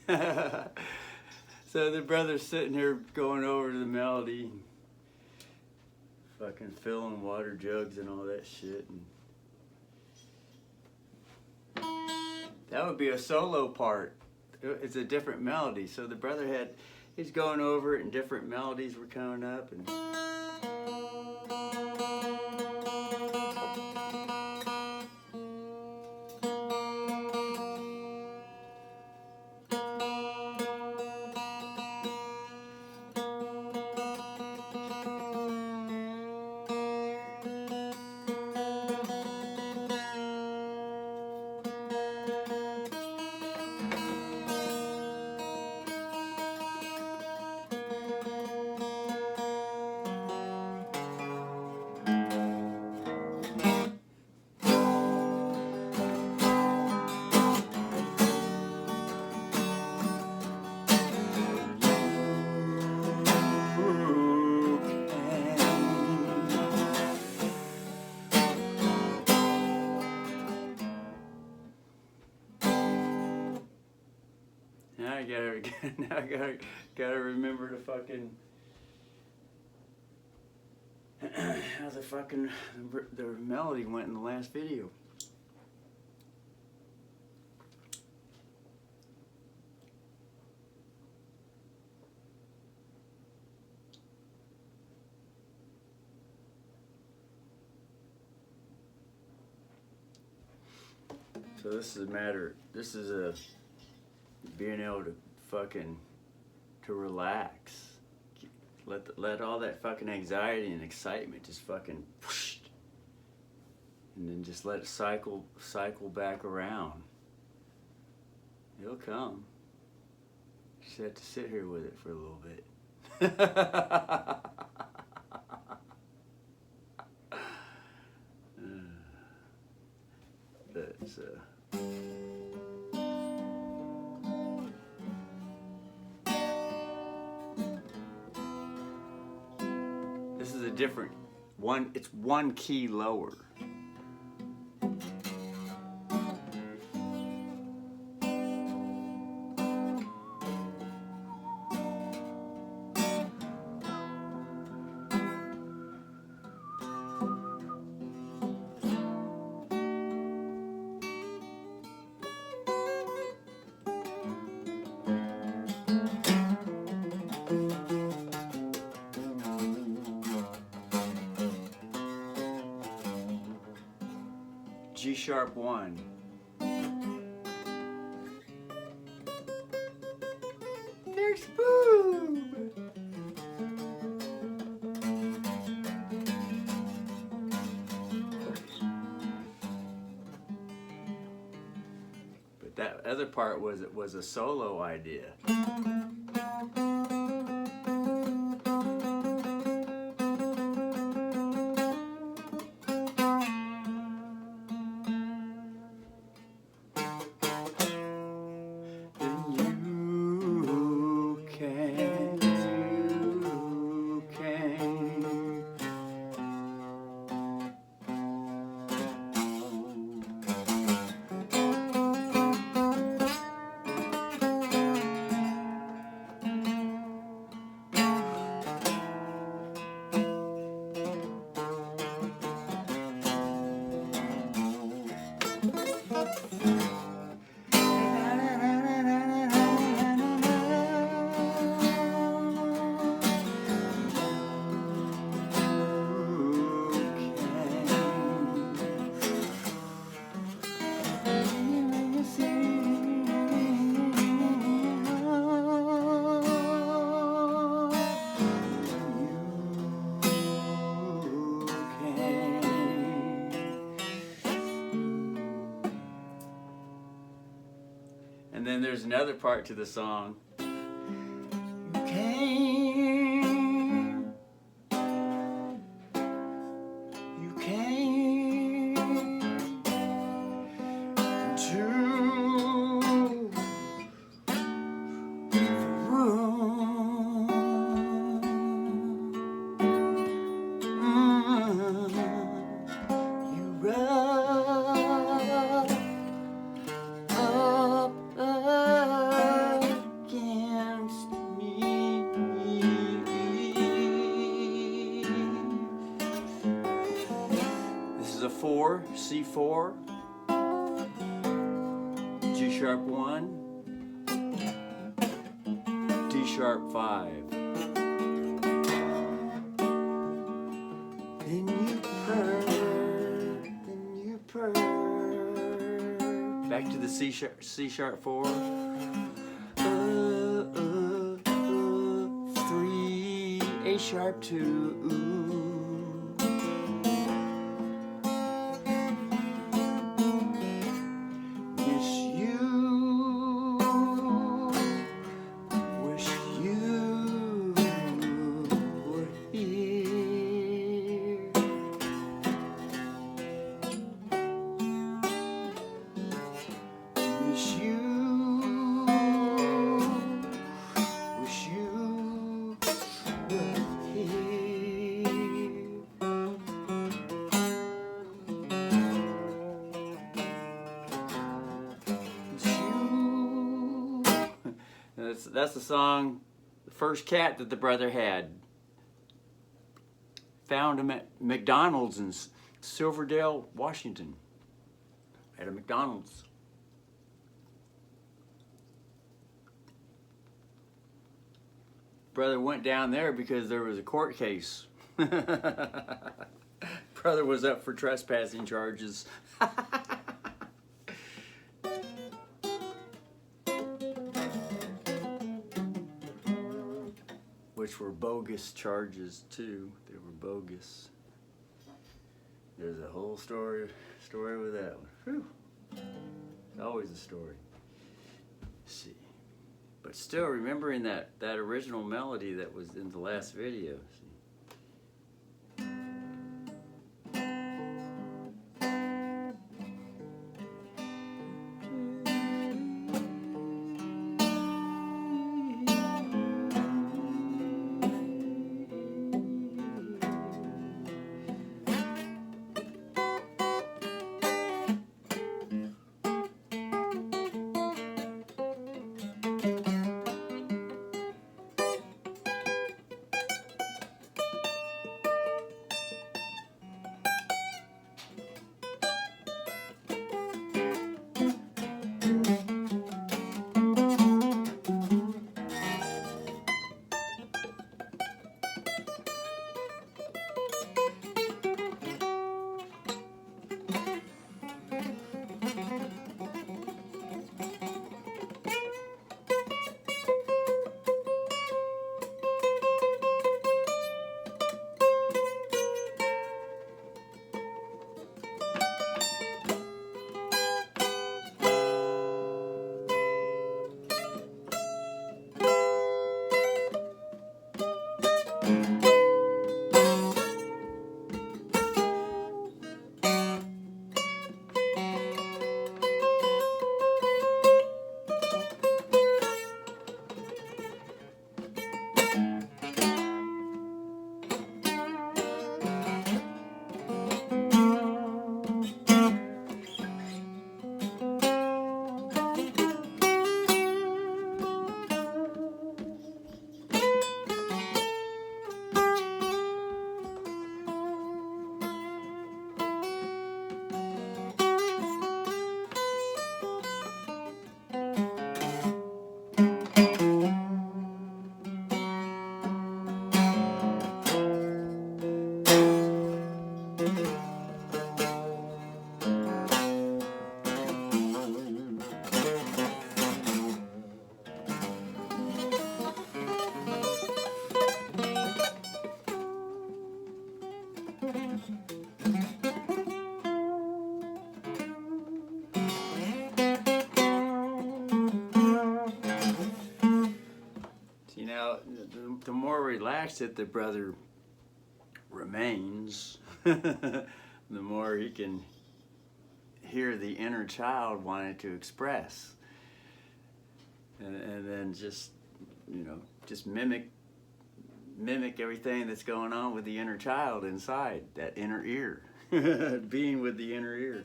So the brother's sitting here going over the melody, fucking filling water jugs and all that shit. And that would be a solo part. It's a different melody. So the brother he's going over it and different melodies were coming up. And now I gotta remember to fucking how the melody went in the last video. So this is a matter. This is a being able to to relax. Let all that fucking anxiety and excitement just fucking whoosh, and then just let it cycle back around. It'll come. You just have to sit here with it for a little bit. That's this is a different one. It's one key lower. G-sharp 1. There's Boob! But that other part was a solo idea. And then there's another part to the song. You came to the room. You rubbed up 4, C4, G sharp 1, D sharp 5. Then you purr, then you purr. Back to the C sharp 4. 3, A sharp 2. That's the song, the first cat that the brother had. Found him at McDonald's in Silverdale, Washington. At a McDonald's. Brother went down there because there was a court case. Brother was up for trespassing charges. Which were bogus charges too. They were bogus. There's a whole story with that one. Whew. It's always a story. Let's see. But still remembering that original melody that was in the last video. The more relaxed that the brother remains, the more he can hear the inner child wanting to express. And then just, you know, just mimic everything that's going on with the inner child inside, that inner ear, being with the inner ear.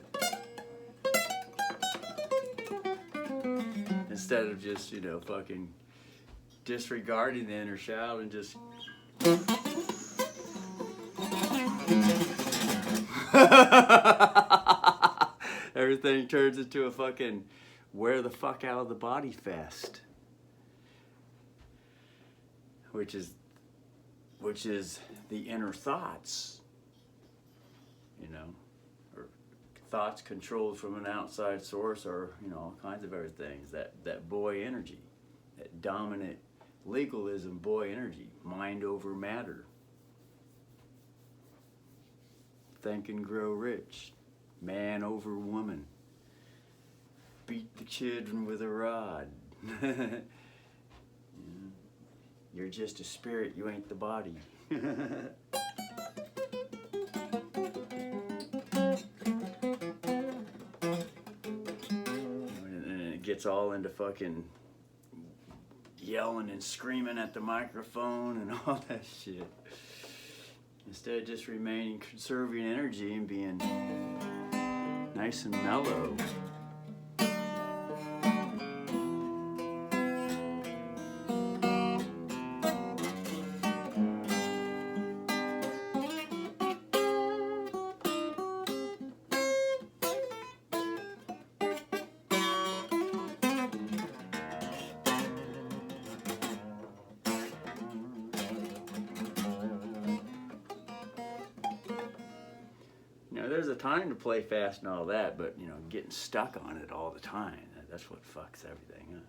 Instead of just, you know, fucking disregarding the inner child and just Everything turns into a fucking wear the fuck out of the body fest. Which is the inner thoughts, you know, or thoughts controlled from an outside source, or, you know, all kinds of other things. That boy energy, that dominant legalism boy energy, mind over matter. Think and grow rich, man over woman, beat the children with a rod. You're just a spirit, you ain't the body. And it gets all into fucking yelling and screaming at the microphone and all that shit. Instead of just remaining, conserving energy and being nice and mellow. There's a time to play fast and all that, but, you know, getting stuck on it all the time, that's what fucks everything up.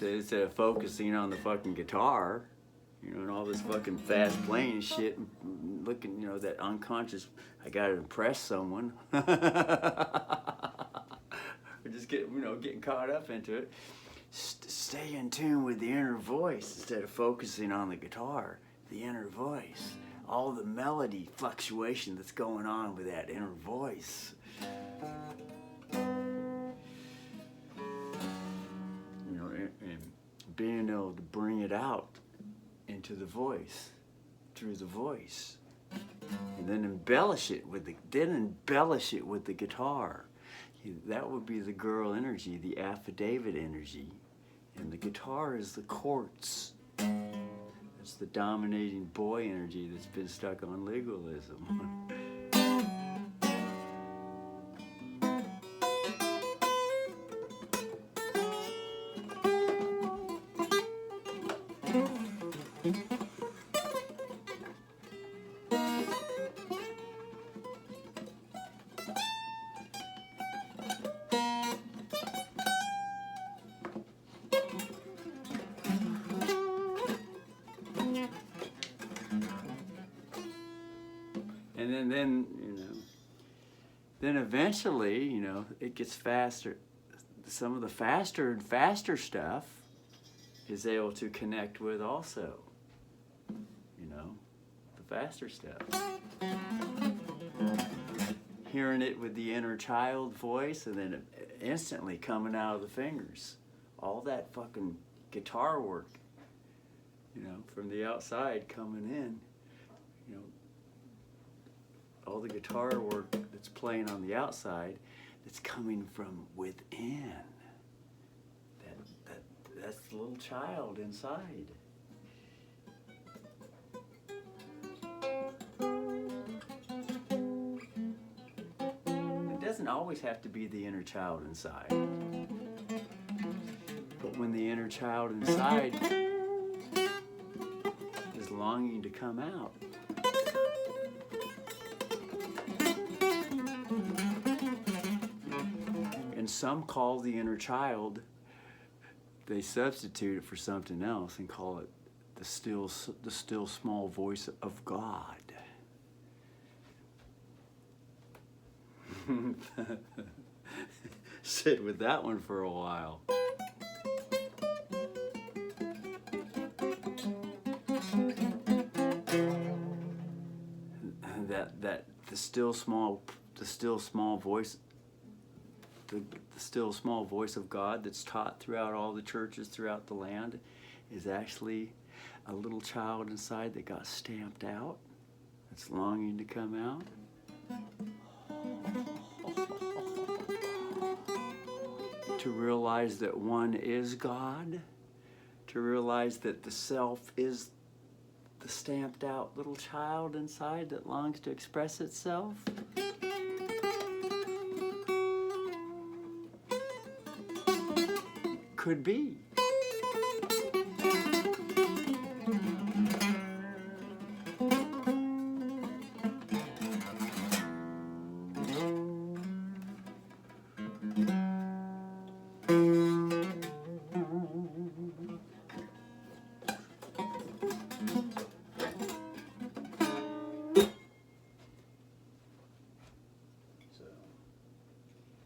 Instead of focusing on the fucking guitar, you know, and all this fucking fast playing shit, and looking, you know, that unconscious, I gotta impress someone. Or just getting caught up into it. Stay in tune with the inner voice instead of focusing on the guitar, the inner voice. All the melody fluctuation that's going on with that inner voice. Being able to bring it out into the voice, through the voice, and then embellish it with the guitar. That would be the girl energy, the affidavit energy. And the guitar is the quartz. It's the dominating boy energy that's been stuck on legalism. And then, you know, then eventually, you know, it gets faster. Some of the faster and faster stuff is able to connect with also, you know, the faster stuff. Hearing it with the inner child voice and then instantly coming out of the fingers. All that fucking guitar work, you know, from the outside coming in, you know, all the guitar work that's playing on the outside that's coming from within. That's the little child inside. It doesn't always have to be the inner child inside. But when the inner child inside is longing to come out, and some call the inner child, they substitute it for something else and call it the still small voice of God. Sit with that one for a while. That the still small voice. The still small voice of God that's taught throughout all the churches throughout the land is actually a little child inside that got stamped out, that's longing to come out. To realize that one is God, to realize that the self is the stamped out little child inside that longs to express itself. Could be.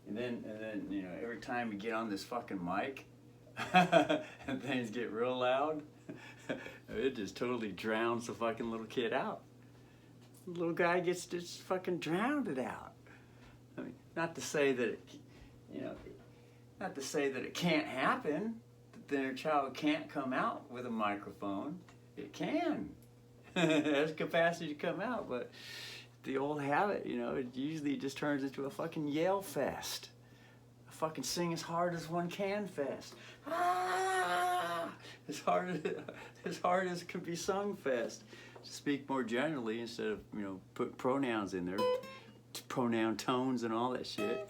And then, you know, every time you get on this fucking mic, and things get real loud, it just totally drowns the fucking little kid out. The little guy gets just fucking drowned it out. I mean, not to say that it, you know, not to say that it can't happen, that their child can't come out with a microphone. It can. It has capacity to come out, but the old habit, you know, it usually just turns into a fucking yell fest. A fucking sing as hard as one can fest. Ah! As hard as it can be sung fest. To speak more generally instead of, you know, put pronouns in there, pronoun tones and all that shit.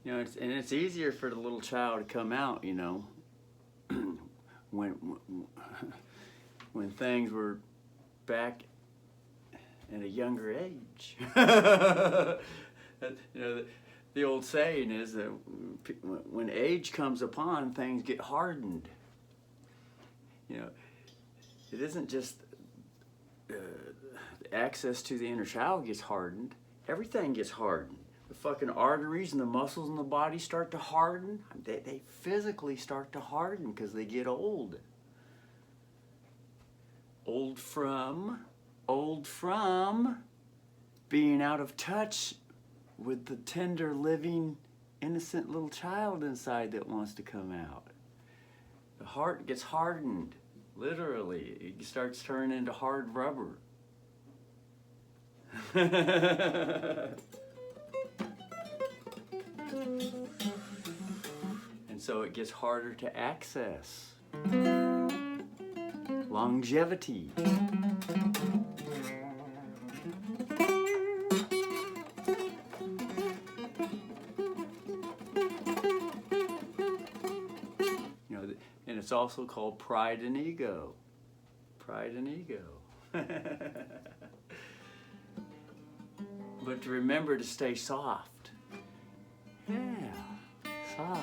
You know, it's easier for the little child to come out, you know, when things were back at a younger age. You know, the old saying is that when age comes upon, things get hardened. You know, it isn't just access to the inner child gets hardened. Everything gets hardened. The fucking arteries and the muscles in the body start to harden. They physically start to harden because they get old. Old from being out of touch with the tender, living, innocent little child inside that wants to come out. The heart gets hardened, literally. It starts turning into hard rubber. And so it gets harder to access. Longevity. You know, and it's also called pride and ego. Pride and ego. But to remember to stay soft. Yeah, soft.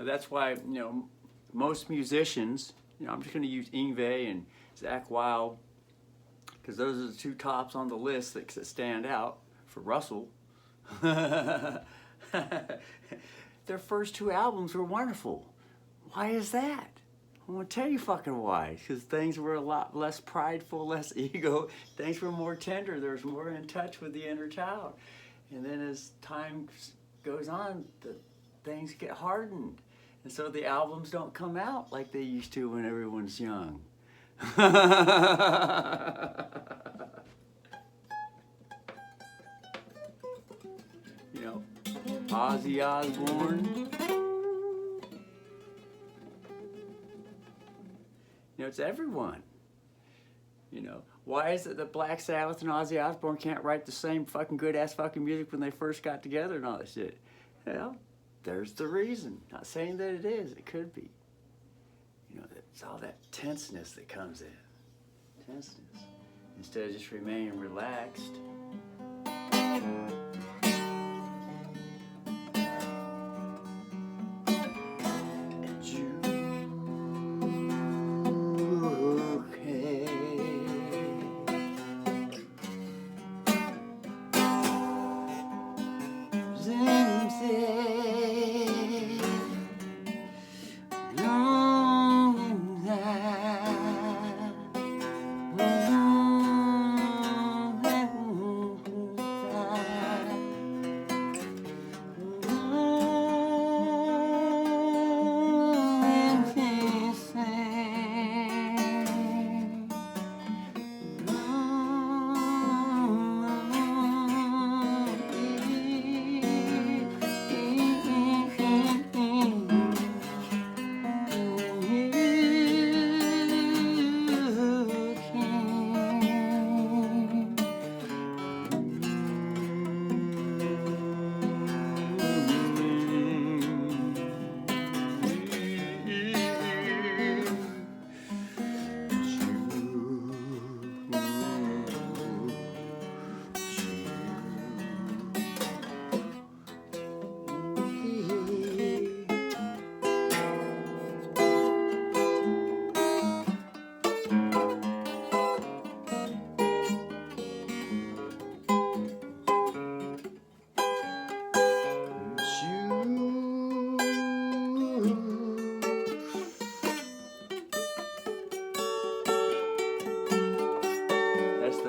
That's why, you know, most musicians, you know, I'm just going to use Yngwie and Zakk Wylde because those are the two tops on the list that stand out for Russell. Their first two albums were wonderful. Why is that? I want to tell you fucking why. Because things were a lot less prideful, less ego. Things were more tender. There was more in touch with the inner child. And then as time goes on, the things get hardened. And so the albums don't come out like they used to when everyone's young. You know, Ozzy Osbourne. You know, it's everyone. You know, why is it that Black Sabbath and Ozzy Osbourne can't write the same fucking good-ass fucking music when they first got together and all that shit? Well, there's the reason. Not saying that it is. It could be. You know, it's all that tenseness that comes in. Tenseness. Instead of just remaining relaxed.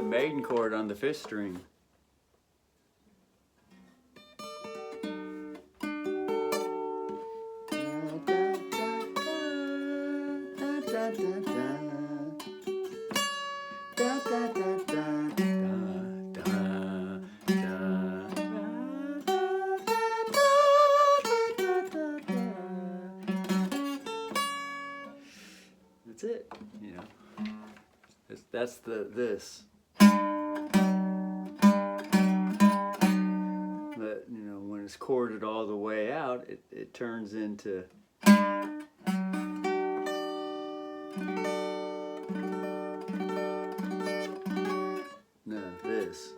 Maiden chord on the fifth string. That's this. But, you know, when it's chorded all the way out, it turns into this.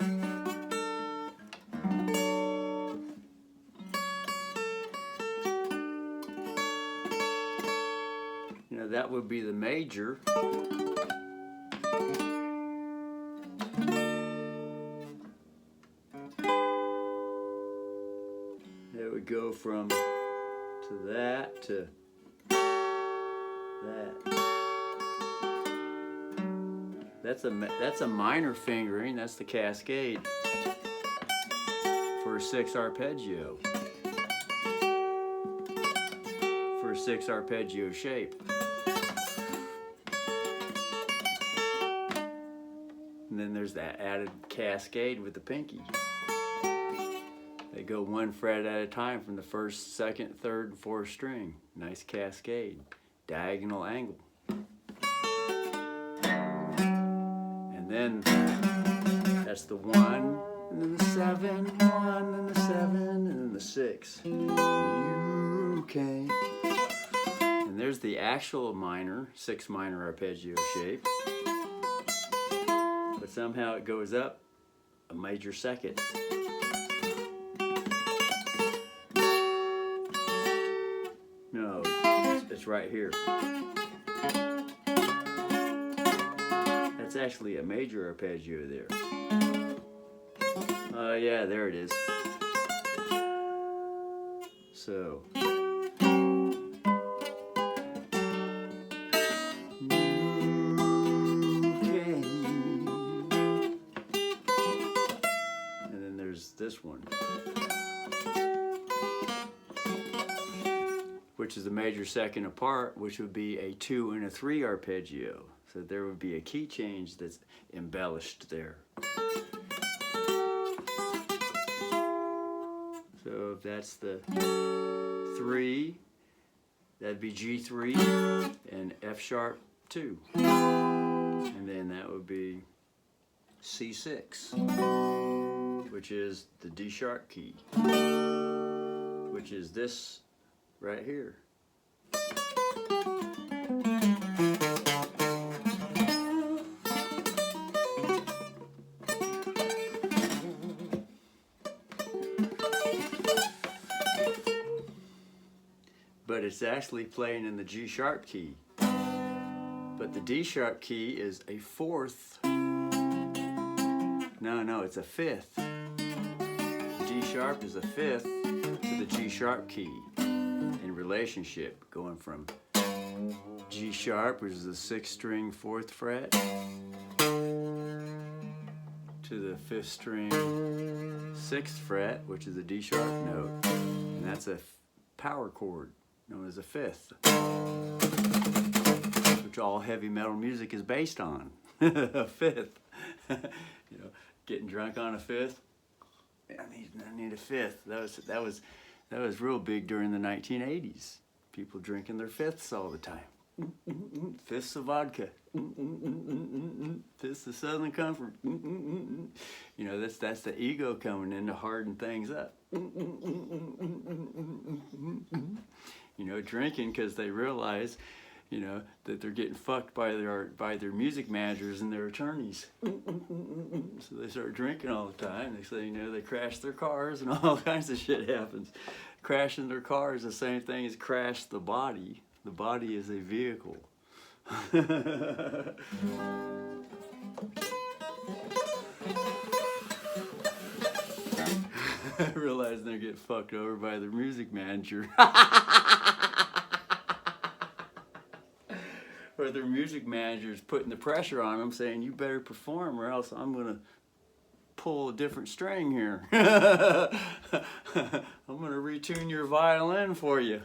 You know, that would be the major. It would go from to that to that. That's a minor fingering. That's the cascade for a 6 arpeggio. For a 6 arpeggio shape. And then there's that added cascade with the pinky. They go 1 fret at a time from the 1st, 2nd, 3rd, and 4th string. Nice cascade. Diagonal angle. And then that's the 1, and then the 7, 1, and the 7, and then the 6. You can. And there's the actual minor, 6 minor arpeggio shape. But somehow it goes up a major 2nd. No, it's right here. That's actually a major arpeggio there. Yeah, there it is. So. This one, which is a major 2nd apart, which would be a 2 and a 3 arpeggio. So there would be a key change that's embellished there. So if that's the 3, that'd be G3 and F sharp 2. And then that would be C6. Which is the D sharp key, which is this right here. But it's actually playing in the G sharp key. But the D sharp key is a 4th. No, it's a 5th. G sharp is a 5th to the G sharp key in relationship, going from G sharp, which is the 6th string 4th fret, to the 5th string 6th fret, which is a D sharp note, and that's a power chord known as a 5th, which all heavy metal music is based on. A 5th. You know, getting drunk on a 5th. I need a 5th. That was real big during the 1980s. People drinking their 5ths all the time. 5ths of vodka. 5ths of Southern Comfort. You know, that's the ego coming in to harden things up. You know, drinking because they realize, you know, that they're getting fucked by their music managers and their attorneys. So they start drinking all the time. They say, you know, they crash their cars and all kinds of shit happens. Crashing their car is the same thing as crash the body. The body is a vehicle. I realize they're getting fucked over by their music manager. Or their music manager's putting the pressure on them, saying, you better perform or else I'm going to pull a different string here. I'm going to retune your violin for you.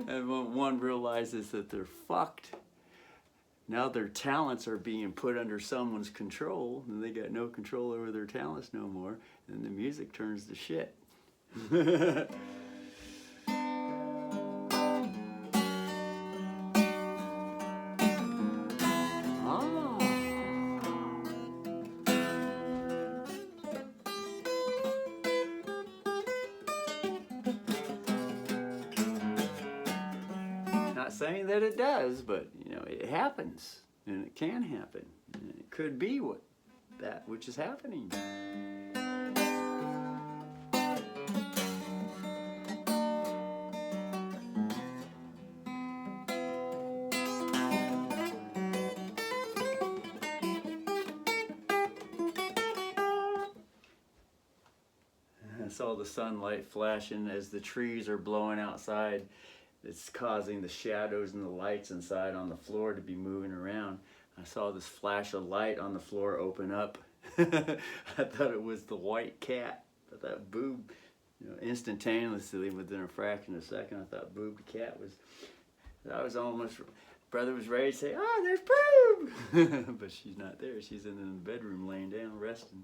And when one realizes that they're fucked, now their talents are being put under someone's control, and they got no control over their talents no more, and the music turns to shit. saying that it does, but you know, it happens, and it can happen. And it could be that which is happening. I saw the sunlight flashing as the trees are blowing outside. It's causing the shadows and the lights inside on the floor to be moving around. I saw this flash of light on the floor open up. I thought it was the white cat. I thought Boob, you know, instantaneously within a fraction of a second, I thought Boob the cat was. I was almost, brother was ready to say, "Oh, there's Boob," but she's not there. She's in the bedroom laying down resting.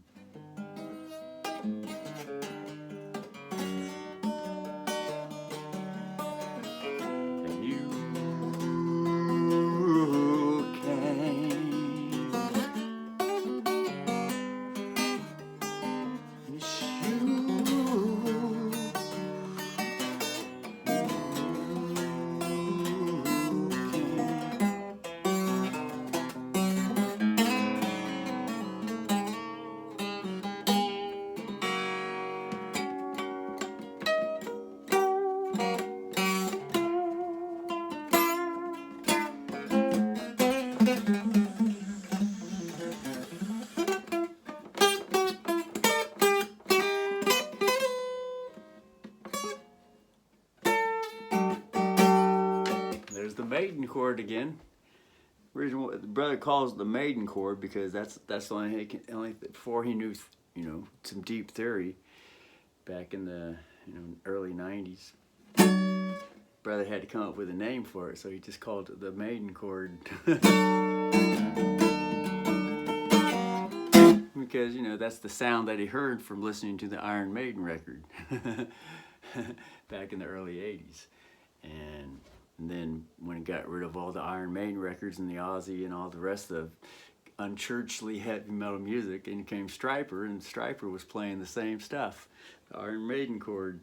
The maiden chord again. Reason what the brother calls it the maiden chord because that's the only before he knew, you know, some deep theory back in the, you know, early 90s. Brother had to come up with a name for it, so he just called it the maiden chord. Because, you know, that's the sound that he heard from listening to the Iron Maiden record back in the early 80s. And then when he got rid of all the Iron Maiden records and the Ozzy and all the rest of unchurchly heavy metal music, and came Stryper, and Stryper was playing the same stuff, the Iron Maiden chord.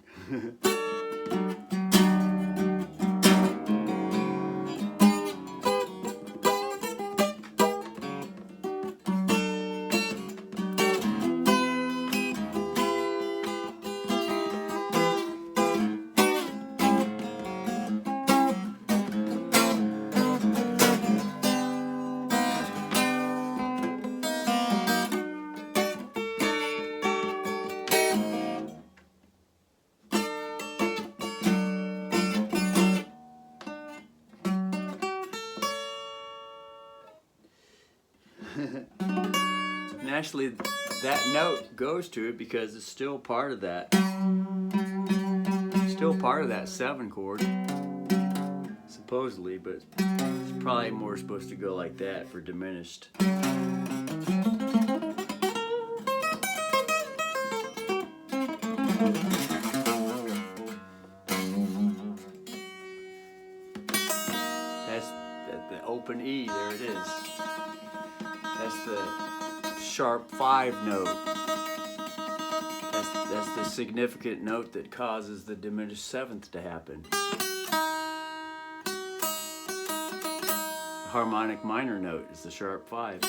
And actually, that note goes to it because it's still part of that. Still part of that 7 chord, supposedly, but it's probably more supposed to go like that for diminished. That's the open E, there it is. That's the sharp 5 note. That's the significant note that causes the diminished 7th to happen. The harmonic minor note is the sharp 5.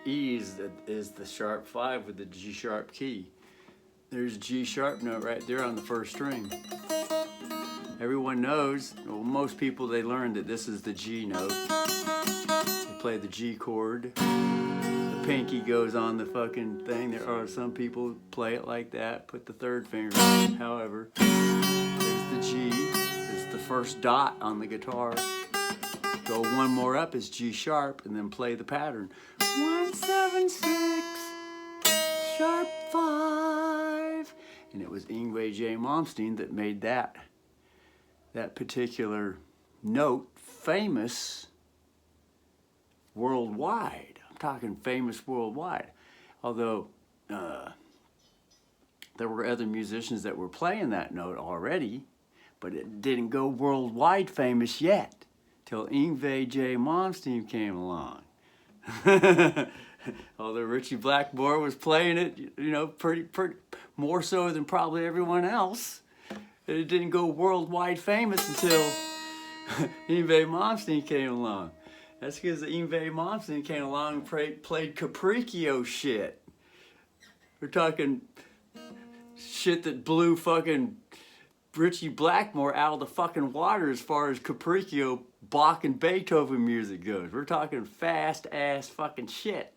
E is the sharp 5 with the G sharp key. There's a G sharp note right there on the first string. Everyone knows, well, most people, they learn that this is the G note. They play the G chord. The pinky goes on the fucking thing. There are some people play it like that, put the 3rd finger on. However, there's the G. It's the first dot on the guitar. Go one more up is G sharp, and then play the pattern. 1, 7, 6, sharp 5. And it was Yngwie J. Malmsteen that made that particular note famous worldwide. I'm talking famous worldwide. Although there were other musicians that were playing that note already, but it didn't go worldwide famous yet till Yngwie J. Malmsteen came along. Although Richie Blackmore was playing it, you know, pretty more so than probably everyone else. It didn't go worldwide famous until Yngwie Malmsteen came along. That's because Yngwie Malmsteen came along and played Capriccio shit. We're talking shit that blew fucking Richie Blackmore out of the fucking water as far as Capriccio, Bach, and Beethoven music goes. We're talking fast ass fucking shit.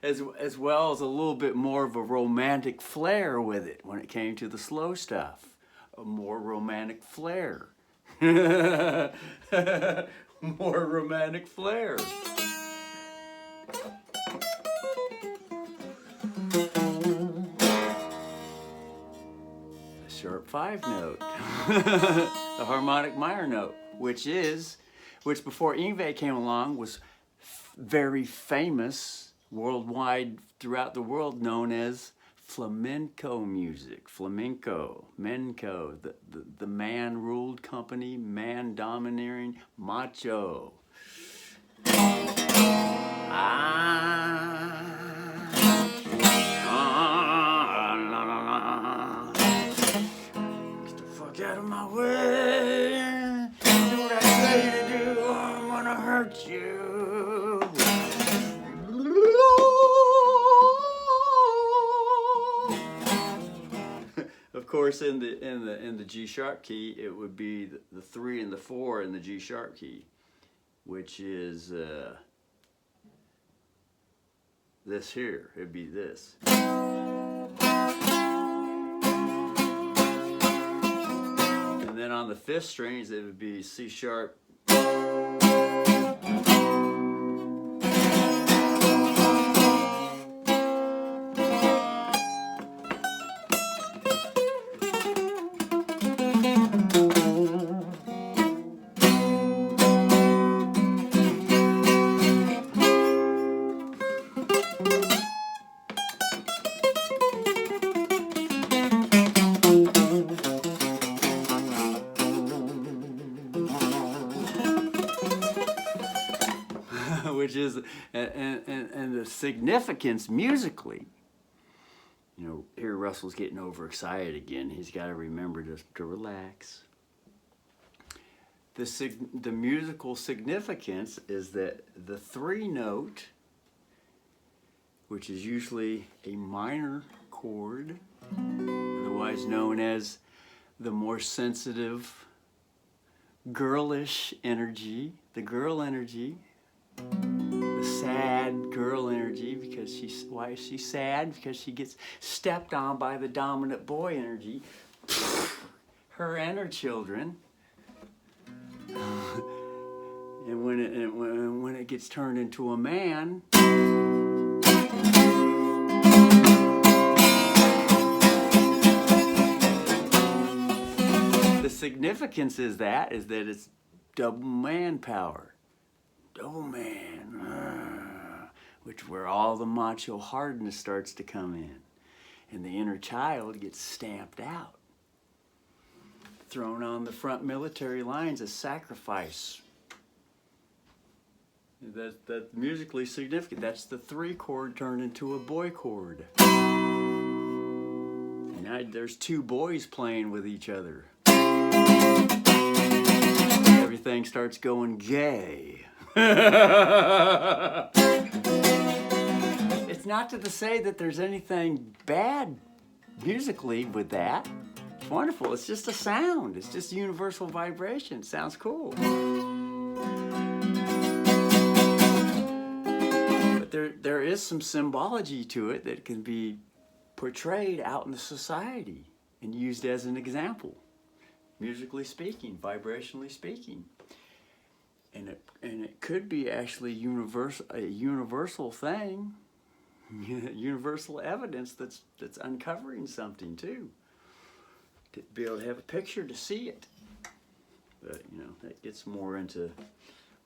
As well as a little bit more of a romantic flair with it when it came to the slow stuff. A more romantic flair. More romantic flair. A sharp 5 note. The harmonic minor note, which before Yngwie came along was very famous worldwide throughout the world, known as flamenco music. Flamenco, menco, the man-ruled company, man-domineering, macho. Get the fuck out of my way. Do what I say to do, or I'm gonna hurt you. Of course, in the G sharp key, it would be the 3 and the 4 in the G sharp key, which is this here. It'd be this. And then on the 5th strings, it would be C sharp. Which is, and the significance musically, you know, here Russell's getting overexcited again. He's got to remember to relax. The musical significance is that the 3 note, which is usually a minor chord, otherwise known as the more sensitive, girlish energy, the girl energy, the sad girl energy, because why is she sad? Because she gets stepped on by the dominant boy energy, her and her children. And when it gets turned into a man, the significance is that it's double manpower. Double man, where all the macho hardness starts to come in, and the inner child gets stamped out, thrown on the front military lines as sacrifice. That's musically significant. That's the 3 chord turned into a boy chord. And now there's 2 boys playing with each other. Everything starts going gay. It's not to say that there's anything bad musically with that. It's wonderful. It's just a sound. It's just universal vibration. It sounds cool. But there is some symbology to it that can be portrayed out in the society and used as an example, musically speaking, vibrationally speaking. And it could be actually a universal thing, universal evidence that's uncovering something too. To be able to have a picture to see it. But you know, that gets more into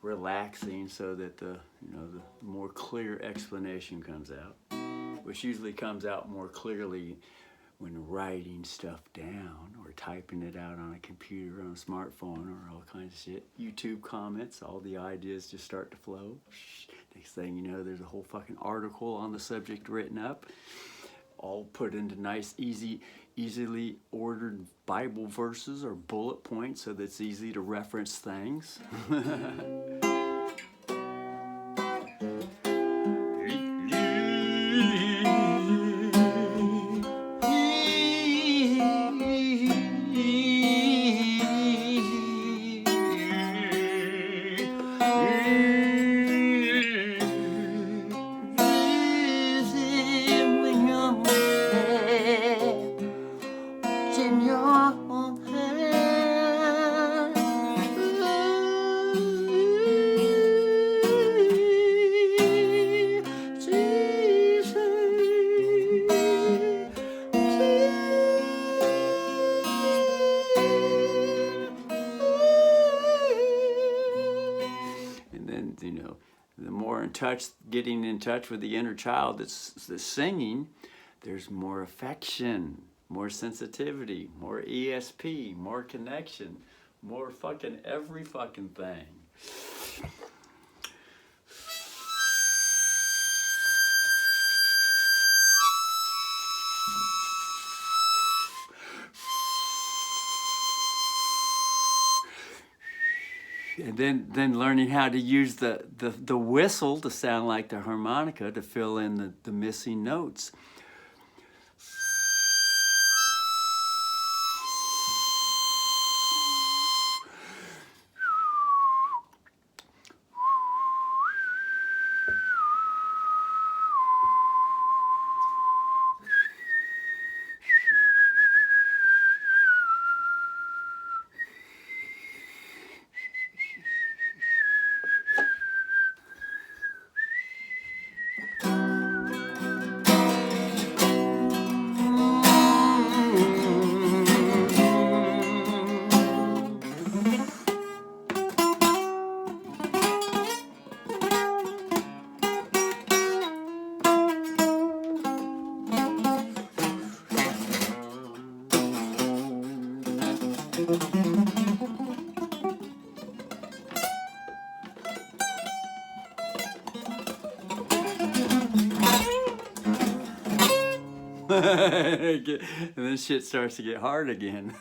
relaxing so that the more clear explanation comes out, which usually comes out more clearly when writing stuff down or typing it out on a computer, on a smartphone, or all kinds of shit. YouTube comments, all the ideas just start to flow. Next thing you know, there's a whole fucking article on the subject written up, all put into nice, easily ordered Bible verses or bullet points so that it's easy to reference things. Getting in touch with the inner child that's singing, there's more affection, more sensitivity, more ESP, more connection, more fucking every fucking thing. And then learning how to use the whistle to sound like the harmonica to fill in the missing notes. And then shit starts to get hard again.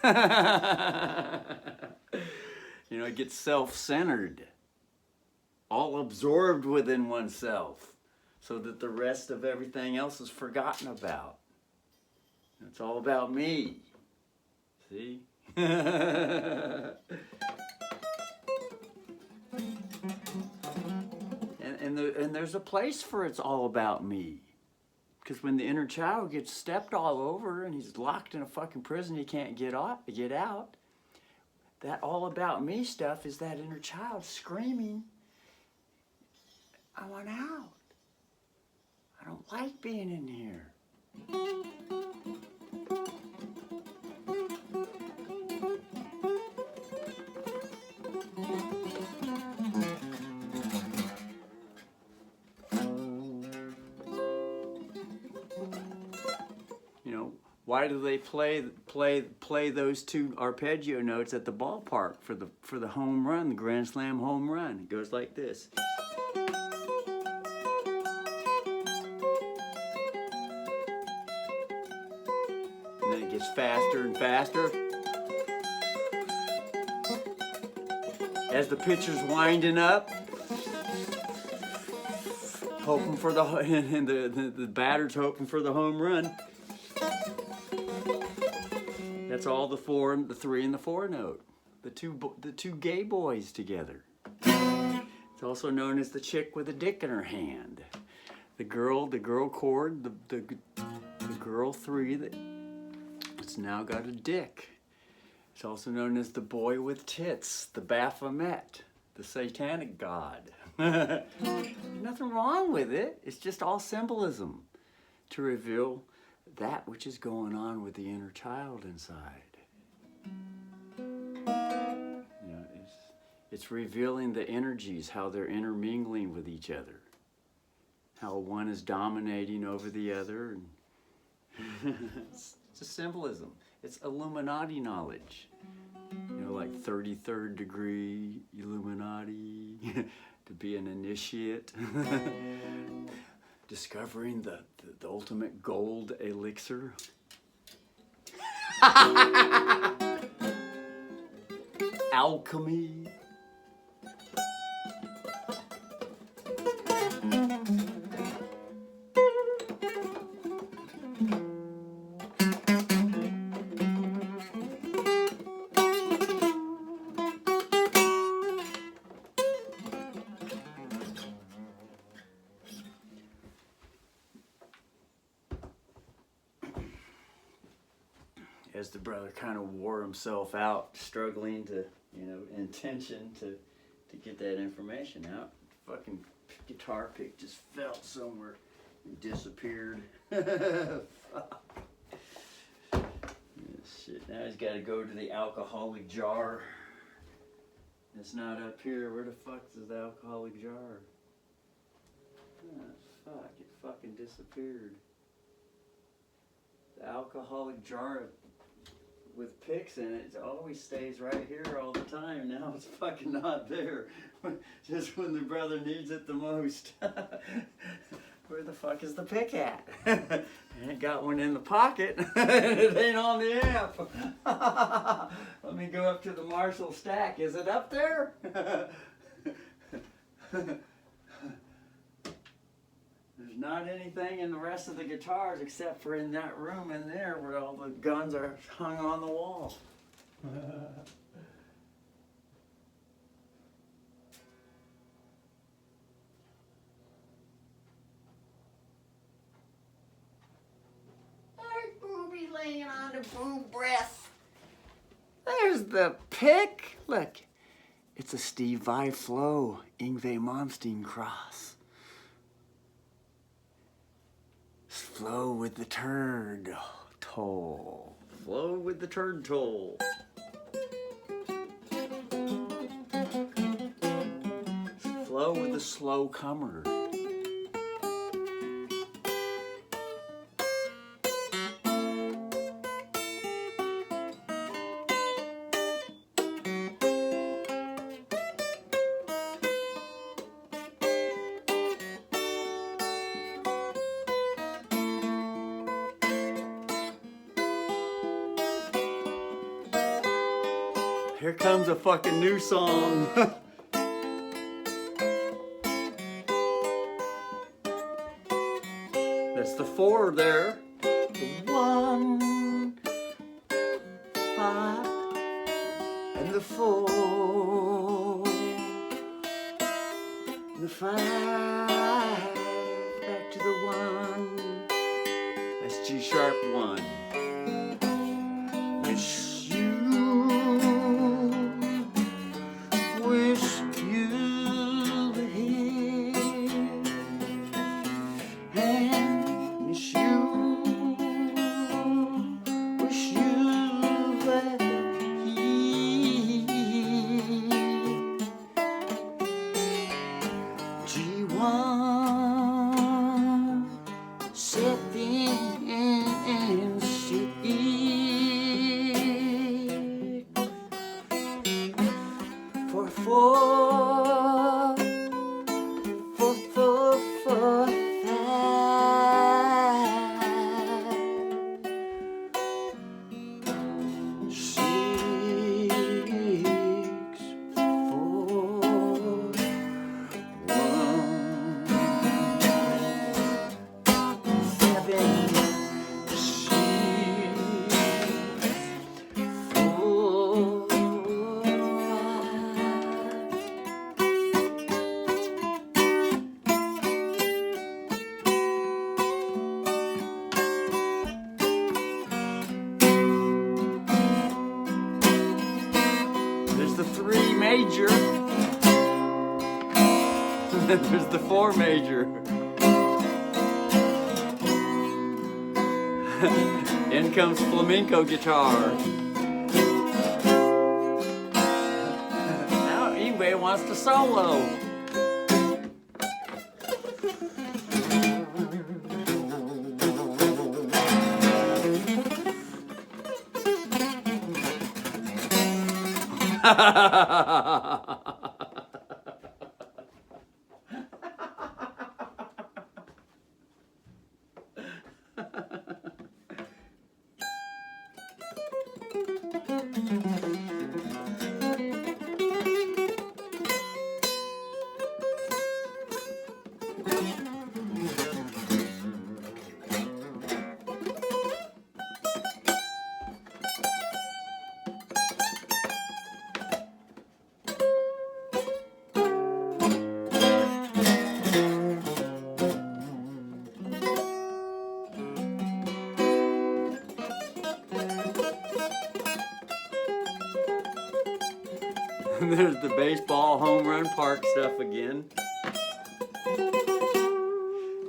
You know, it gets self-centered, all absorbed within oneself, so that the rest of everything else is forgotten about. It's all about me. See? And there's a place for it's all about me. Because when the inner child gets stepped all over and he's locked in a fucking prison, he can't get out, that all about me stuff is that inner child screaming, I want out. I don't like being in here. Why do they play those two arpeggio notes at the ballpark for the home run, the grand slam home run? It goes like this. And then it gets faster and faster as the pitcher's winding up, hoping for and the batter's hoping for the home run. That's all the 4, the 3, and the 4 note. The two gay boys together. It's also known as the chick with a dick in her hand. The girl chord, the girl 3 that's now got a dick. It's also known as the boy with tits, the Baphomet, the satanic god. Nothing wrong with it. It's just all symbolism to reveal that which is going on with the inner child inside. You know, it's revealing the energies, how they're intermingling with each other, how one is dominating over the other. And it's just symbolism. It's Illuminati knowledge. You know, like 33rd degree Illuminati, to be an initiate. Discovering the ultimate gold elixir. Alchemy. As the brother kind of wore himself out, struggling to, you know, intention to get that information out, fucking guitar pick just fell somewhere and disappeared. Fuck. Shit, now he's got to go to the alcoholic jar. It's not up here. Where the fuck is the alcoholic jar? Oh, fuck, it fucking disappeared. The alcoholic jar with picks in it always stays right here all the time. Now it's fucking not there. Just when the brother needs it the most. Where the fuck is the pick at? I ain't got one in the pocket. It ain't on the amp. Let me go up to the Marshall stack. Is it up there? There's not anything in the rest of the guitars except for in that room in there where all the guns are hung on the wall. There's Booby laying on the boob breast. There's the pick. Look, it's a Steve Vai Flow Yngwie Malmsteen cross. Flow with the turd toll. Flow with the turd toll. Flow with the slow comer. Here comes a fucking new song. That's the 4 there. The 1, 5, and the 4. The 5, back to the 1. That's G sharp 1. Major. There's the 4 major. In comes flamenco guitar. Now Yngwie wants to solo. There's the baseball home run park stuff again,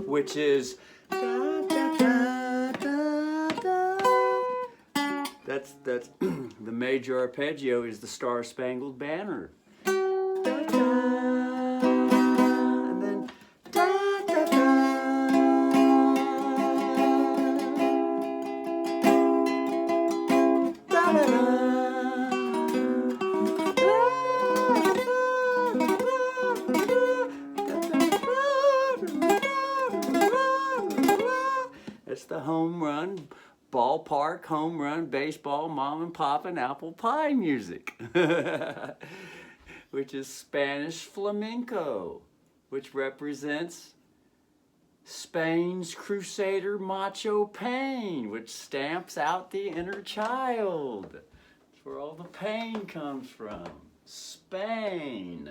which is that's the major arpeggio is the Star Spangled Banner. And then that's the home run, ballpark, home run, baseball, mom and pop and apple pie music, which is Spanish flamenco, which represents Spain's crusader macho pain, which stamps out the inner child. That's where all the pain comes from. Spain,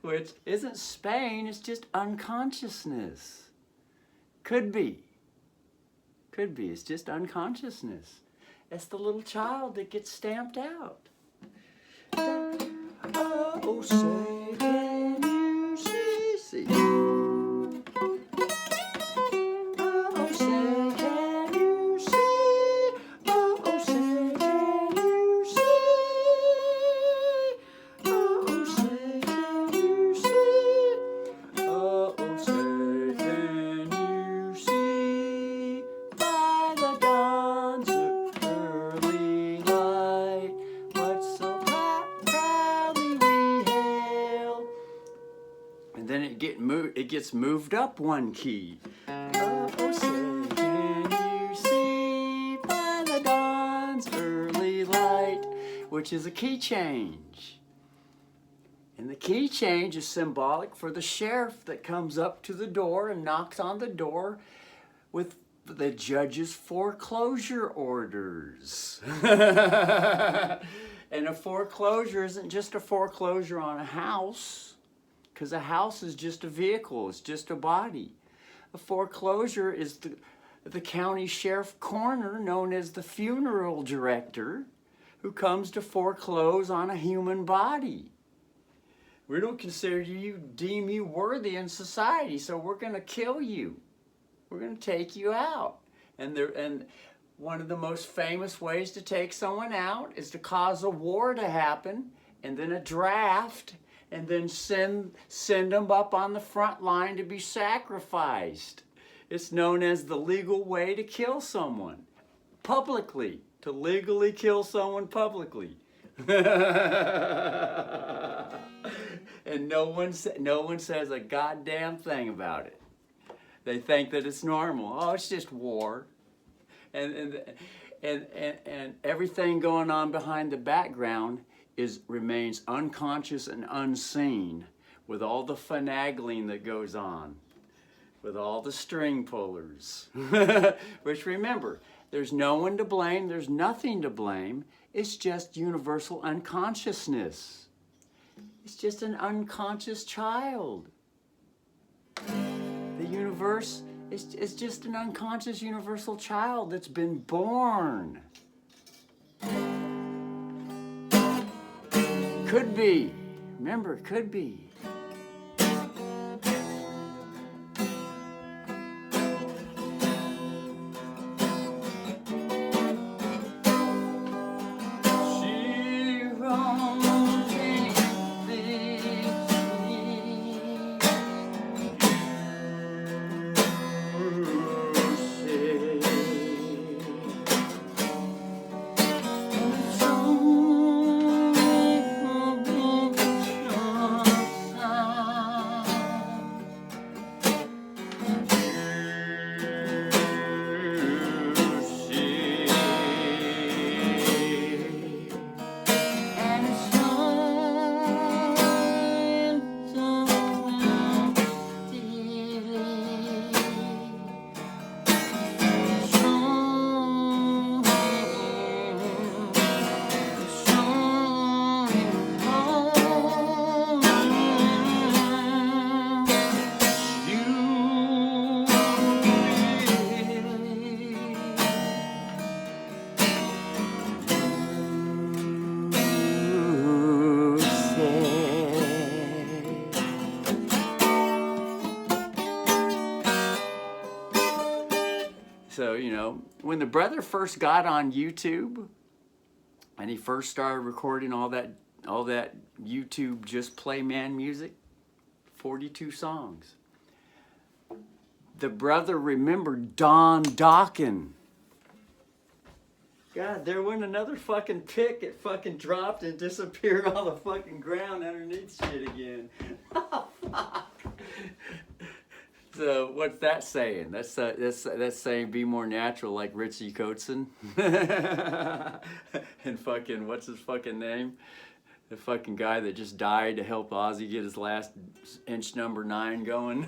which isn't Spain, it's just unconsciousness. Could be. Could be. It's just unconsciousness. It's the little child that gets stamped out. Oh, say, can you see? Oh, say, can you see? Oh, say, can you see? Oh, say, can you see? Oh, say, can you see? By the dawn's early light, what so proudly we hail. And then it gets moved up one key. Oh, say, can you see? By the dawn's early light, which is a key change. And the key change is symbolic for the sheriff that comes up to the door and knocks on the door with the judge's foreclosure orders. And a foreclosure isn't just a foreclosure on a house, because a house is just a vehicle, it's just a body. A foreclosure is the county sheriff coroner, known as the funeral director, who comes to foreclose on a human body. We don't consider you, deem you worthy in society, so we're going to kill you. We're going to take you out. And one of the most famous ways to take someone out is to cause a war to happen, and then a draft, and then send them up on the front line to be sacrificed. It's known as the legal way to kill someone publicly, to legally kill someone publicly. And no one says a goddamn thing about it. They think that it's normal. Oh, it's just war. And everything going on behind the background remains unconscious and unseen, with all the finagling that goes on, with all the string pullers. Which, remember, there's no one to blame, there's nothing to blame. It's just universal unconsciousness. It's just an unconscious child. The universe is just an unconscious universal child that's been born. Could be. Remember, could be. So, you know, when the brother first got on YouTube and he first started recording all that YouTube just play man music, 42 songs. The brother remembered Don Dokken. God, there went another fucking pick. It fucking dropped and disappeared on the fucking ground underneath shit again. Oh, fuck. So what's that saying? That's saying be more natural, like Richie Kotzen. And fucking, what's his fucking name? The fucking guy that just died to help Ozzy get his last inch number 9 going.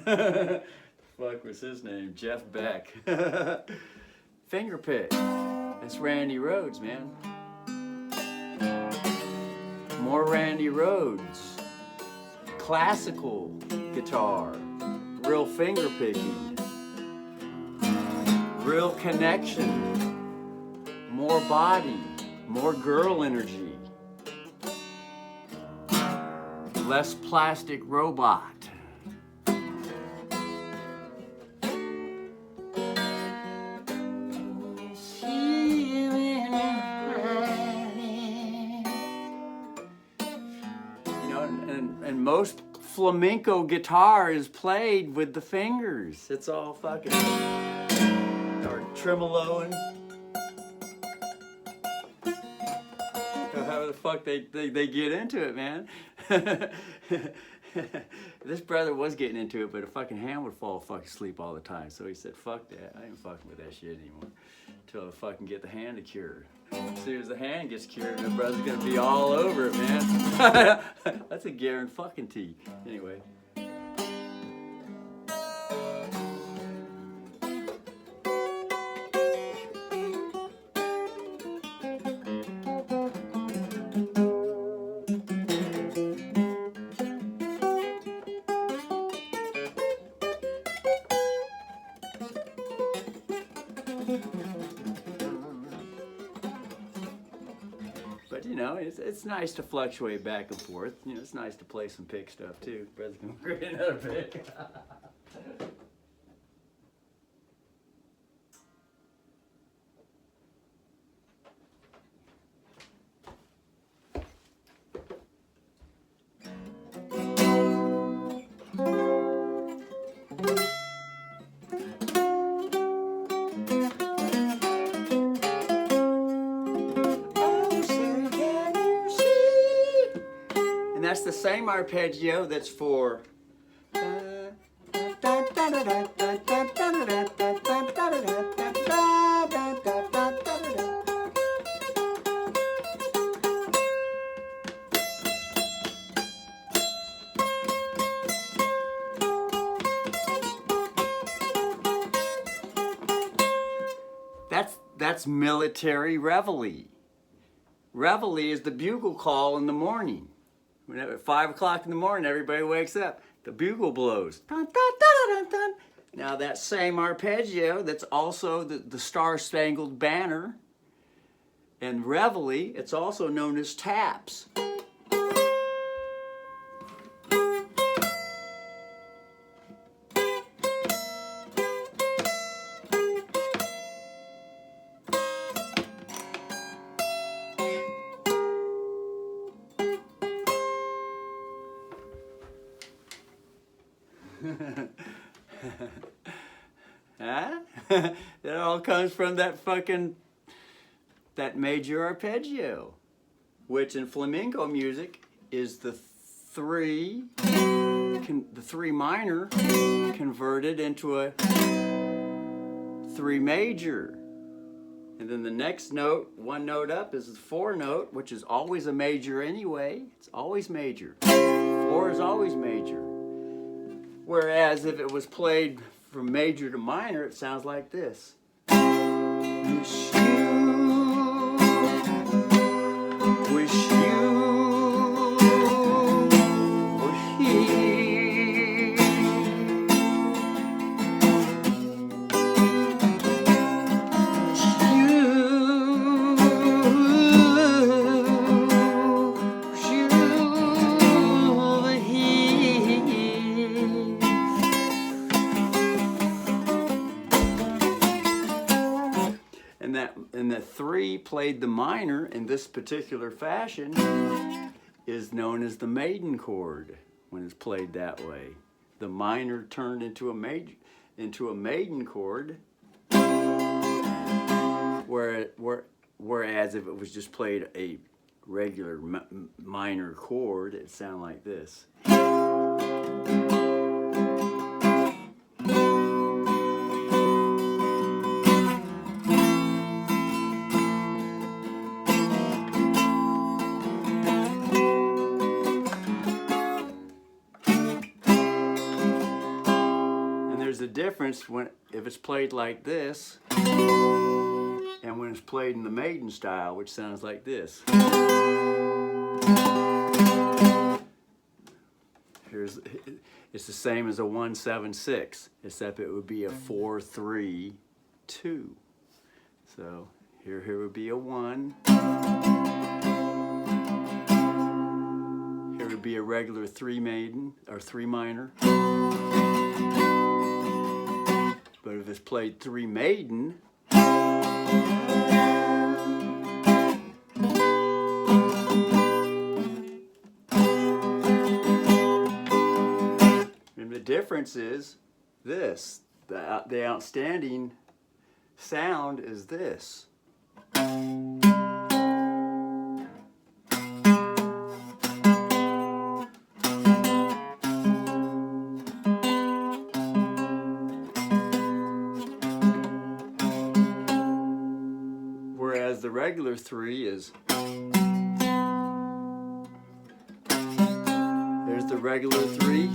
Fuck was his name? Jeff Beck. Finger pick. That's Randy Rhoads, man. More Randy Rhoads. Classical guitar. Real finger picking. Real connection. More body. More girl energy. Less plastic robot. And most flamenco guitar is played with the fingers. It's all fucking or tremoloing. However the fuck they get into it, man. This brother was getting into it, but a fucking hand would fall fucking asleep all the time. So he said, fuck that. I ain't fucking with that shit anymore. Until I fucking get the hand cured. As soon as the hand gets cured, the brother's gonna be all over it, man. That's a guarantee. Anyway. But you know, it's nice to fluctuate back and forth. You know, it's nice to play some pick stuff too. Brother's gonna create another pick. That's the same arpeggio that's for that's military reveille. Reveille is the bugle call in the morning. Whenever at 5 o'clock in the morning, everybody wakes up. The bugle blows. Dun, dun, dun, dun, dun. Now that same arpeggio, that's also the Star-Spangled Banner. And reveille, it's also known as taps. Huh? That all comes from that major arpeggio, which in flamenco music is the three minor converted into a 3 major. And then the next note, one note up, is the 4 note, which is always a major anyway. It's always major. 4 is always major. Whereas if it was played from major to minor, it sounds like this. Wish you were here. 3 played the minor in this particular fashion is known as the maiden chord when it's played that way. The minor turned into a maiden chord, whereas if it was just played a regular minor chord, it'd sound like this. There's a difference if it's played like this and when it's played in the maiden style, which sounds like this. It's the same as a 1-7-6, except it would be a 4-3-2. So here would be a 1. Here would be a regular 3 maiden or 3 minor. But if it's played 3 maiden, and the difference is this. The outstanding sound is this. Whereas the regular 3 is, there's the regular 3,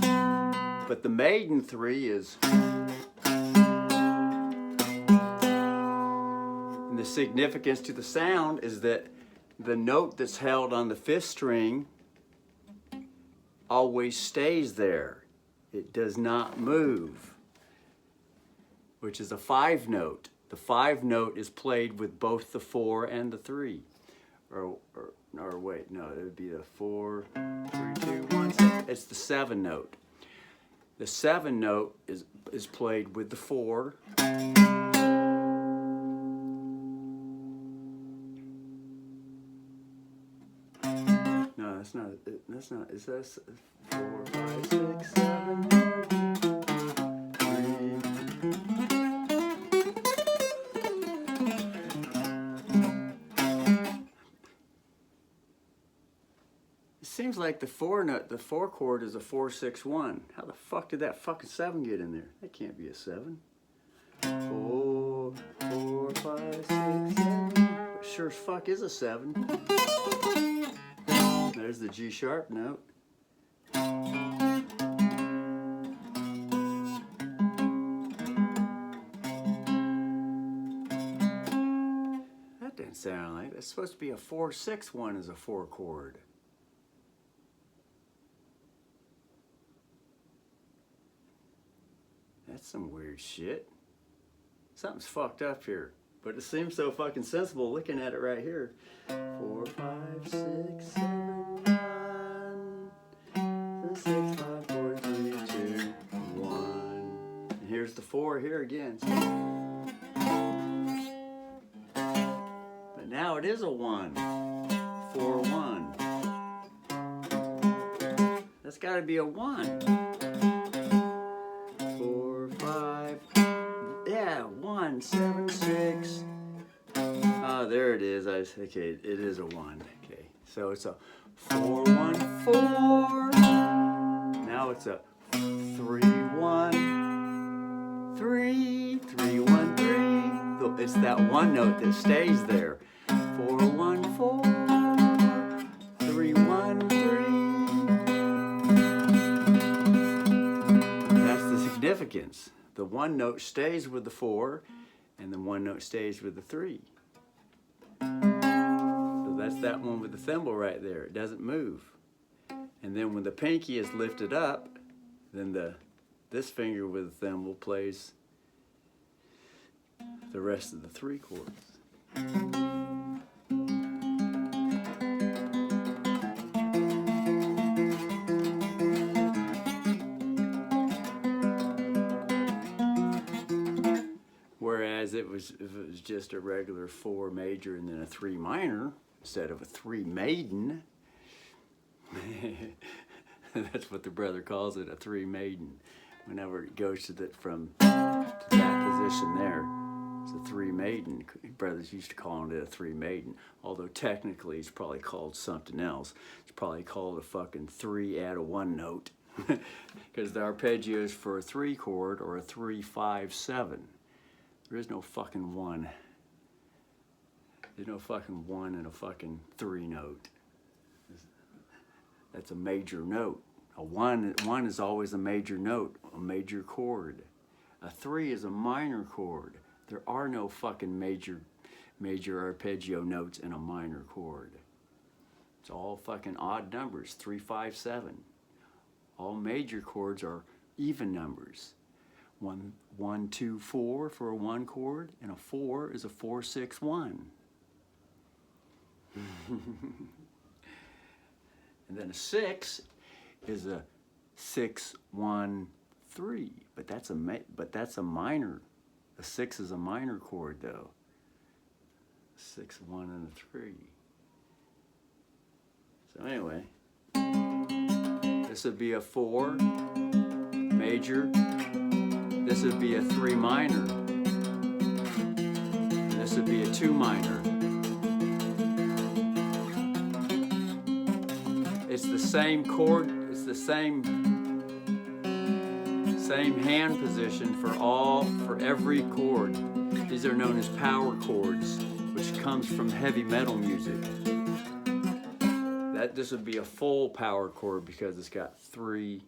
but the maiden 3 is, and the significance to the sound is that the note that's held on the 5th string always stays there. It does not move, which is a 5 note. The 5 note is played with both the 4 and the 3. Or wait, no, it would be the 4, 3, 2, 1, 7. It's the 7 note. The 7 note is played with the 4. No, that's not, is that 4, 5, 6, 7, 3. Seems like the 4 chord is a 4-6-1. How the fuck did that fucking 7 get in there? That can't be a 7. 4, 4, 5, 6, 7. It sure as fuck is a 7. There's the G sharp note. That didn't sound like that's supposed to be a 4-6-1 as a 4 chord. That's some weird shit. Something's fucked up here. But it seems so fucking sensible looking at it right here. 4, 5, 6, 7, 1. 6, 5, 4, 3, 2, 1. And here's the 4 here again. But now it is a 1. 4, 1. That's gotta be a 1. 1, 7, 6. Oh, there it is. Okay, it is a 1. Okay, so it's a 4, 1, 4. Now it's a 3, 1, 3, 3, 1, 3. It's that 1 note that stays there. 4, 1, 4, 3, 1, 3. That's the significance. The 1 note stays with the 4, and the 1 note stays with the 3. So that's that one with the thimble right there. It doesn't move. And then when the pinky is lifted up, then this finger with the thimble plays the rest of the 3 chords. Because if it was just a regular 4 major and then a 3 minor instead of a 3 maiden, that's what the brother calls it, a 3 maiden. Whenever it goes to that to that position there, it's a 3 maiden. Brothers used to call it a 3 maiden, although technically it's probably called something else. It's probably called a fucking 3 add a 1 note, because the arpeggio is for a 3 chord or a 3-5-7. There is no fucking 1. There's no fucking 1 in a fucking 3 note. That's a major note. A 1 is always a major note, a major chord. A 3 is a minor chord. There are no fucking major arpeggio notes in a minor chord. It's all fucking odd numbers, 3, 5, 7. All major chords are even numbers. 1, 1, 2, 4 for a 1 chord, and a 4 is a 4, 6, 1. And then a 6 is a 6, 1, 3. But that's a minor. A 6 is a minor chord though. 6, 1, and a 3. So anyway, this would be a 4 major. This would be a 3 minor. And this would be a 2 minor. It's the same chord, it's the same hand position for every chord. These are known as power chords, which comes from heavy metal music. This would be a full power chord because it's got 3,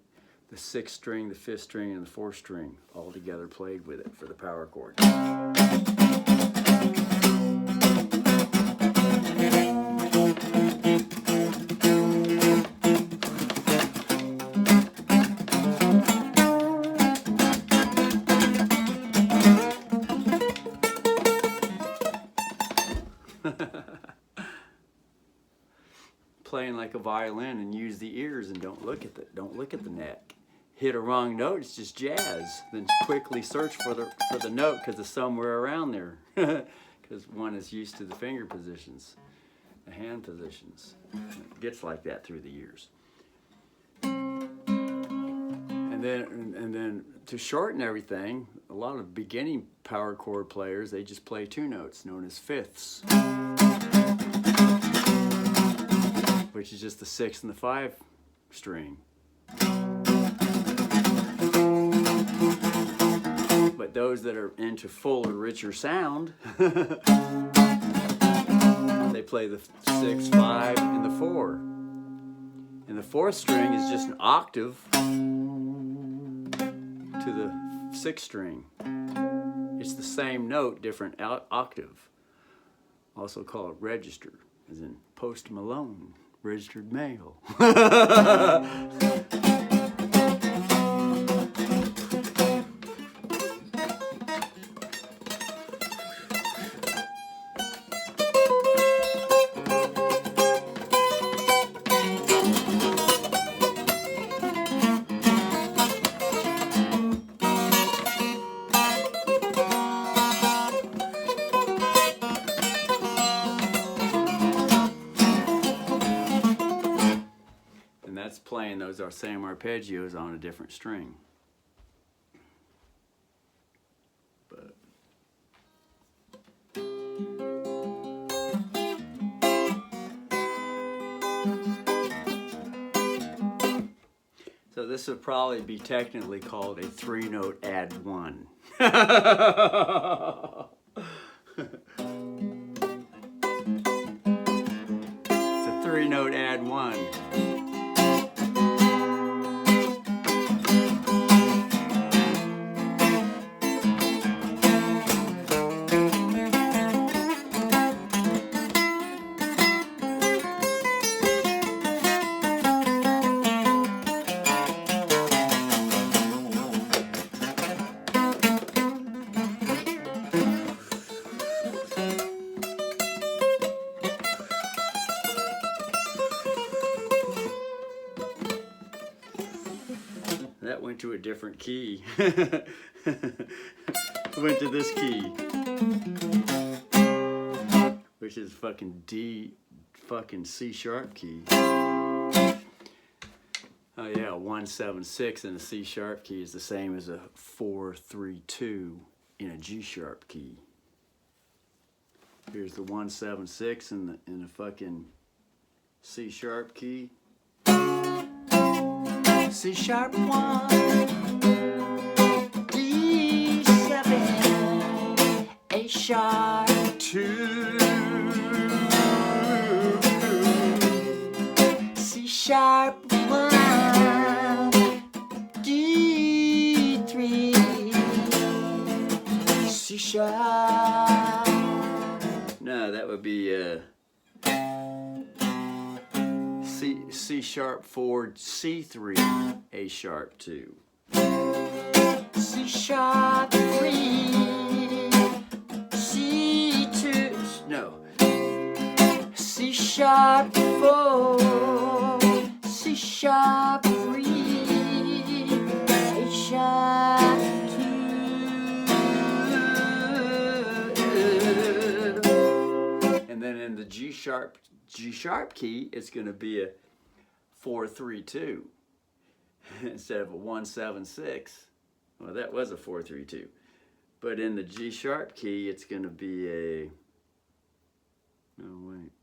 the 6th string, the 5th string, and the 4th string all together played with it for the power chord. Playing like a violin and use the ears and don't look at the neck. Hit a wrong note, it's just jazz. Then quickly search for the note because it's somewhere around there. Because one is used to the finger positions, the hand positions. It gets like that through the years. And then to shorten everything, a lot of beginning power chord players, they just play 2 notes known as fifths, which is just the 6th and the 5 string. But those that are into fuller, richer sound, they play the 6, 5, and the 4. And the 4th string is just an octave to the 6th string. It's the same note, different octave. Also called register, as in Post Malone. Registered mail. Playing those same arpeggios on a different string. But so this would probably be technically called a 3-note add 1. It's a 3-note add 1. That went to a different key. Went to this key. which is fucking D fucking C sharp key. Oh yeah, 1-7-6 in a C sharp key is the same as a 4-3-2 in a G sharp key. Here's the 1-7-6 in the fucking C sharp key. C sharp 1, D7, A sharp 2, C sharp 1, D3, C sharp. No, that would be C sharp 4, C3, A sharp 2. C sharp 3, C2, no. C sharp 4, C sharp 3, A sharp 2. And then in the G sharp key, it's going to be a 4-3-2 instead of a 1-7-6. Well, that was a 4-3-2. But in the G sharp key, it's going to be a. Oh wait.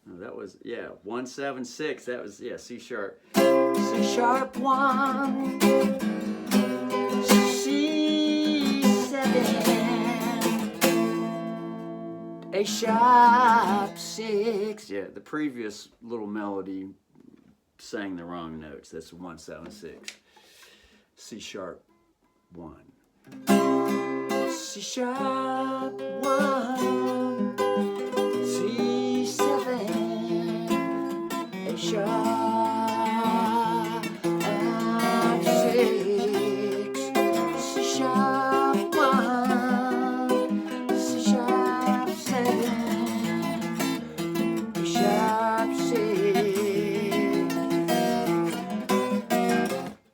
No, that was 1-7-6. That was C sharp. C sharp 1. C7. A sharp 6. Yeah, the previous little melody sang the wrong notes. That's 1-7-6. C sharp 1. C sharp 1. C7. A sharp 6. C sharp 1. C sharp 7. A sharp 6.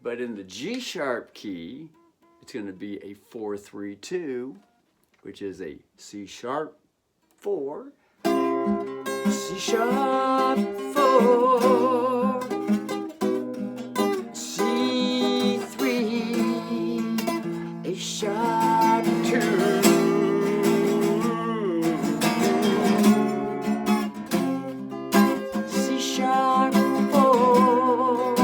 But in the G sharp key, it's going to be a 4-3-2, which is a C sharp 4, C sharp 4, C3, A sharp 2. C sharp 4,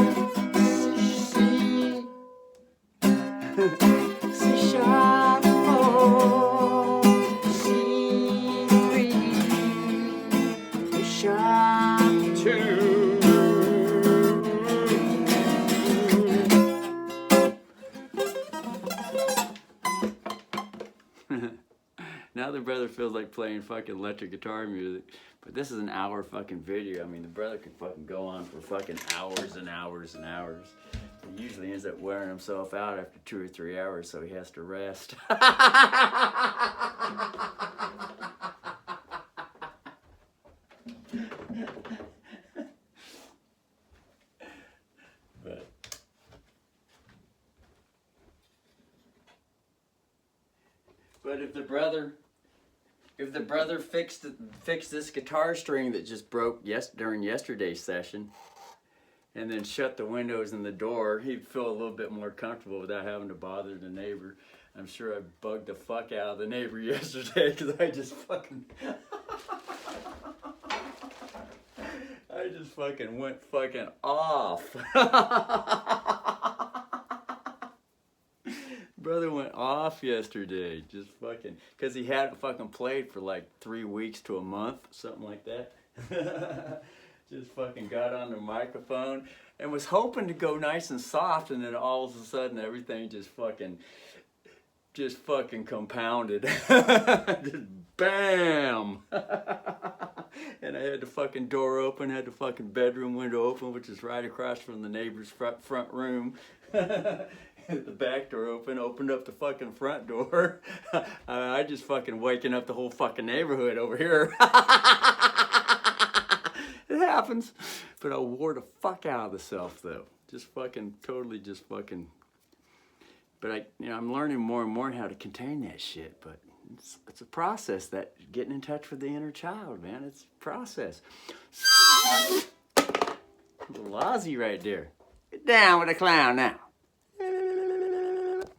C sharp 4, C3, A sharp 2. Now the brother feels like playing fucking electric guitar music, but this is an hour fucking video. I mean, the brother can fucking go on for fucking hours and hours and hours. He usually ends up wearing himself out after 2 or 3 hours, so he has to rest. But if the brother fixed this guitar string that just broke during yesterday's session, and then shut the windows and the door, he'd feel a little bit more comfortable without having to bother the neighbor. I'm sure I bugged the fuck out of the neighbor yesterday because I just fucking went fucking off. Brother went off yesterday, just fucking, because he hadn't fucking played for like 3 weeks to a month, something like that. Just fucking got on the microphone and was hoping to go nice and soft, and then all of a sudden everything just fucking compounded. Just bam! And I had the fucking door open, had the fucking bedroom window open, which is right across from the neighbor's front room. The back door opened up the fucking front door. I just fucking waking up the whole fucking neighborhood over here. It happens. But I wore the fuck out of the self though. Just fucking totally just fucking But I'm learning more and more how to contain that shit. But it's a process, that getting in touch with the inner child, man. It's a process. Little Ozzy right there. Get down with the clown now.